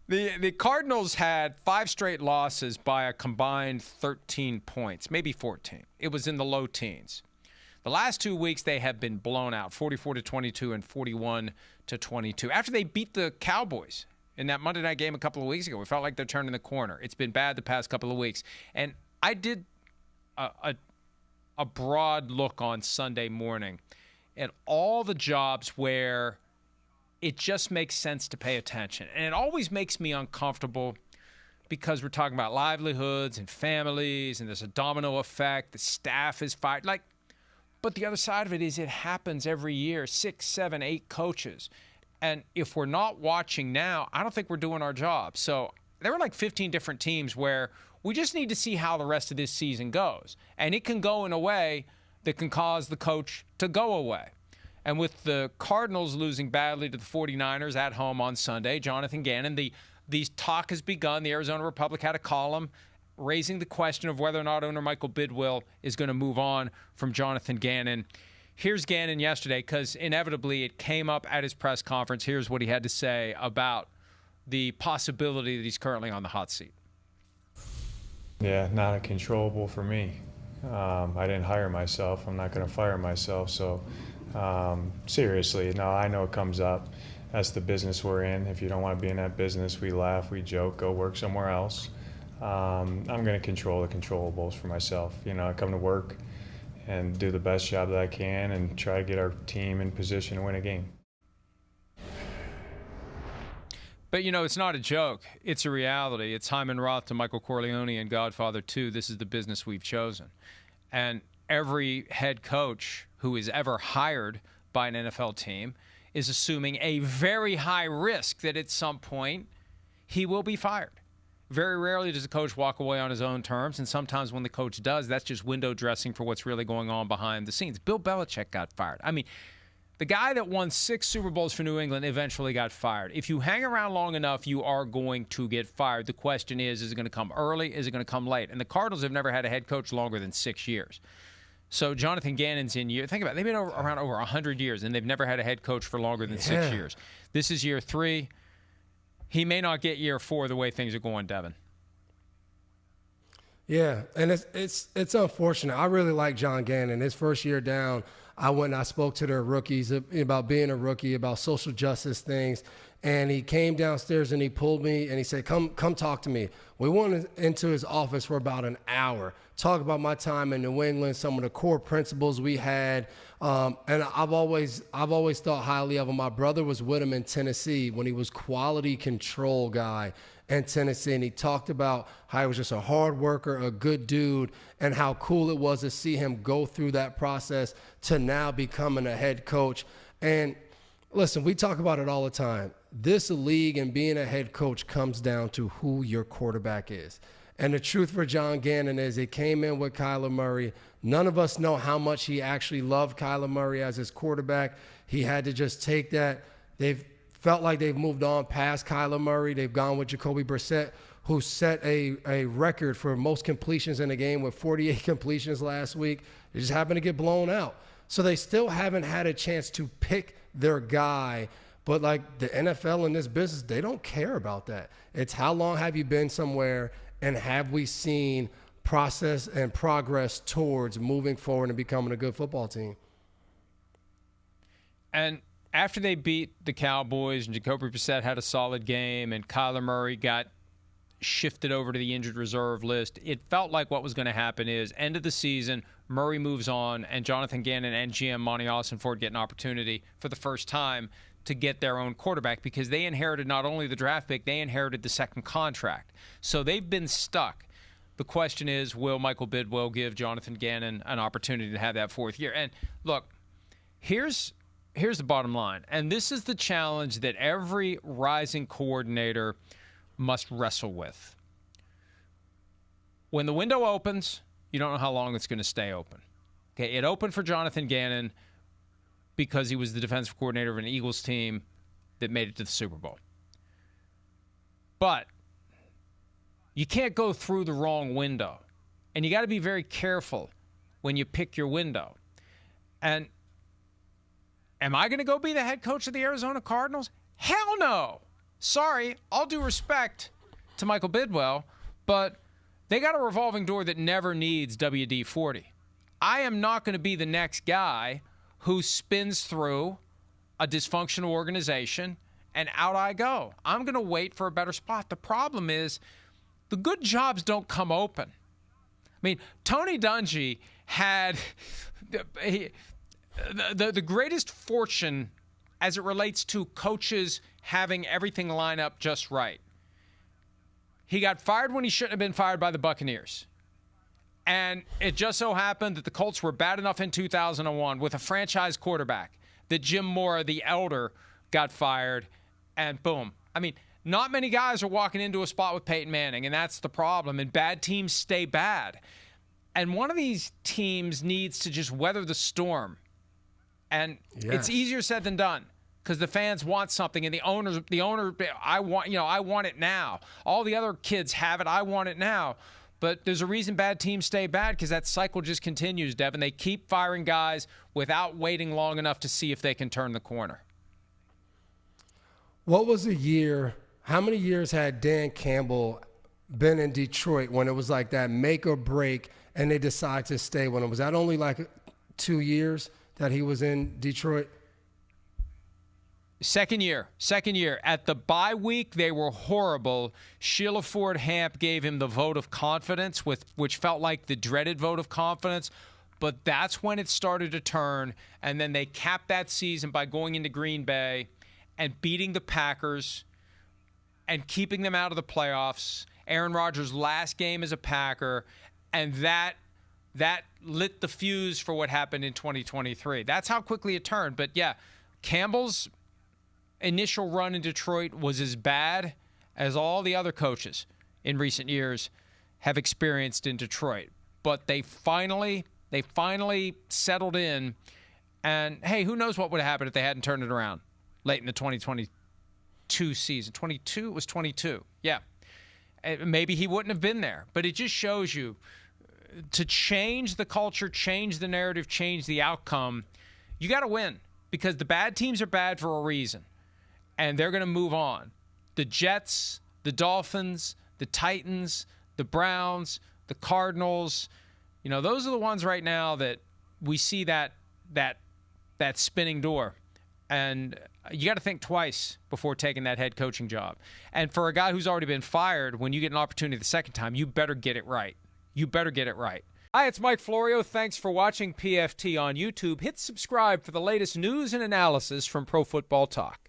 The Cardinals had 5 straight losses by a combined 13 points, maybe 14. It was in the low teens. The last 2 weeks they have been blown out, 44-22 and 41-22. After they beat the Cowboys in that Monday night game a couple of weeks ago, we felt like they're turning the corner. It's been bad the past couple of weeks. And I did a broad look on Sunday morning at all the jobs where it just makes sense to pay attention. And it always makes me uncomfortable because we're talking about livelihoods and families, and there's a domino effect. The staff is fired. But the other side of it is it happens every year, 6, 7, 8 coaches. And if we're not watching now, I don't think we're doing our job. So there were like 15 different teams where we just need to see how the rest of this season goes. And it can go in a way that can cause the coach to go away. And with the Cardinals losing badly to the 49ers at home on Sunday, Jonathan Gannon, the talk has begun. The Arizona Republic had a column raising the question of whether or not owner Michael Bidwill is going to move on from Jonathan Gannon. Here's Gannon yesterday, because inevitably it came up at his press conference. Here's what he had to say about the possibility that he's currently on the hot seat. Yeah, not a controllable for me. I didn't hire myself. I'm not going to fire myself. So seriously, no, I know it comes up. That's the business we're in. If you don't want to be in that business, we laugh, we joke, go work somewhere else. I'm going to control the controllables for myself. I come to work and do the best job that I can and try to get our team in position to win a game. But, it's not a joke. It's a reality. It's Hyman Roth to Michael Corleone and Godfather 2. This is the business we've chosen. And every head coach who is ever hired by an NFL team is assuming a very high risk that at some point he will be fired. Very rarely does a coach walk away on his own terms, and sometimes when the coach does, that's just window dressing for what's really going on behind the scenes. Bill Belichick got fired. I mean, the guy that won 6 Super Bowls for New England eventually got fired. If you hang around long enough, you are going to get fired. The question is it going to come early? Is it going to come late? And the Cardinals have never had a head coach longer than 6 years. So Jonathan Gannon's in year. Think about it. They've been around over 100 years, and they've never had a head coach for longer than 6 years. This is year 3. He may not get year 4 the way things are going, Devin. Yeah, and it's unfortunate. I really like John Gannon. His first year down, I went and I spoke to their rookies about being a rookie, about social justice things. And he came downstairs and he pulled me and he said, come talk to me. We went into his office for about an hour, talk about my time in New England, some of the core principles we had. And I've always thought highly of him. My brother was with him in Tennessee when he was quality control guy in Tennessee. And he talked about how he was just a hard worker, a good dude, and how cool it was to see him go through that process to now becoming a head coach. And listen, we talk about it all the time. This league and being a head coach comes down to who your quarterback is. And the truth for John Gannon is he came in with Kyler Murray. None of us know how much he actually loved Kyler Murray as his quarterback. He had to just take that. They've felt like they've moved on past Kyler Murray. They've gone with Jacoby Brissett, who set a record for most completions in a game with 48 completions last week. They just happened to get blown out. So they still haven't had a chance to pick their guy. But like the NFL in this business, they don't care about that. It's how long have you been somewhere, and have we seen process and progress towards moving forward and becoming a good football team? And after they beat the Cowboys and Jacoby Brissett had a solid game and Kyler Murray got shifted over to the injured reserve list, it felt like what was going to happen is end of the season, Murray moves on, and Jonathan Gannon and GM Monty Austin-Ford get an opportunity for the first time to get their own quarterback, because they inherited not only the draft pick, they inherited the second contract. So they've been stuck. The question is, will Michael Bidwill give Jonathan Gannon an opportunity to have that 4th year? And look, here's the bottom line, and this is the challenge that every rising coordinator must wrestle with. When the window opens, you don't know how long it's going to stay open. Okay, it opened for Jonathan Gannon because he was the defensive coordinator of an Eagles team that made it to the Super Bowl. But you can't go through the wrong window. And you got to be very careful when you pick your window. And am I going to go be the head coach of the Arizona Cardinals? Hell no. Sorry, all due respect to Michael Bidwell, but they got a revolving door that never needs WD-40. I am not going to be the next guy who spins through a dysfunctional organization and out I go. I'm going to wait for a better spot. The problem is the good jobs don't come open. I mean, Tony Dungy had the greatest fortune as it relates to coaches having everything line up just right. He got fired when he shouldn't have been fired by the Buccaneers. And it just so happened that the Colts were bad enough in 2001 with a franchise quarterback that Jim Mora, the elder, got fired, and boom. I mean, not many guys are walking into a spot with Peyton Manning, and that's the problem. And bad teams stay bad. And one of these teams needs to just weather the storm. And It's easier said than done because the fans want something, and the owner, I want it now. All the other kids have it. I want it now. But there's a reason bad teams stay bad because that cycle just continues, Devin. They keep firing guys without waiting long enough to see if they can turn the corner. What was a year? How many years had Dan Campbell been in Detroit when it was like that make or break and they decided to stay with him? Was that only like 2 years that he was in Detroit? Second year. At the bye week, they were horrible. Sheila Ford Hamp gave him the vote of confidence, which felt like the dreaded vote of confidence. But that's when it started to turn. And then they capped that season by going into Green Bay and beating the Packers and keeping them out of the playoffs. Aaron Rodgers' last game as a Packer. And that lit the fuse for what happened in 2023. That's how quickly it turned. But, yeah, Campbell's initial run in Detroit was as bad as all the other coaches in recent years have experienced in Detroit. But they finally settled in. And, hey, who knows what would have happened if they hadn't turned it around late in the 2022 season. 22? It was 22. Yeah. Maybe he wouldn't have been there. But it just shows you to change the culture, change the narrative, change the outcome, you got to win because the bad teams are bad for a reason. And they're going to move on. The Jets, the Dolphins, the Titans, the Browns, the Cardinals, those are the ones right now that we see that spinning door. And you got to think twice before taking that head coaching job. And for a guy who's already been fired, when you get an opportunity the second time, you better get it right. Hi, it's Mike Florio. Thanks for watching PFT on YouTube. Hit subscribe for the latest news and analysis from Pro Football Talk.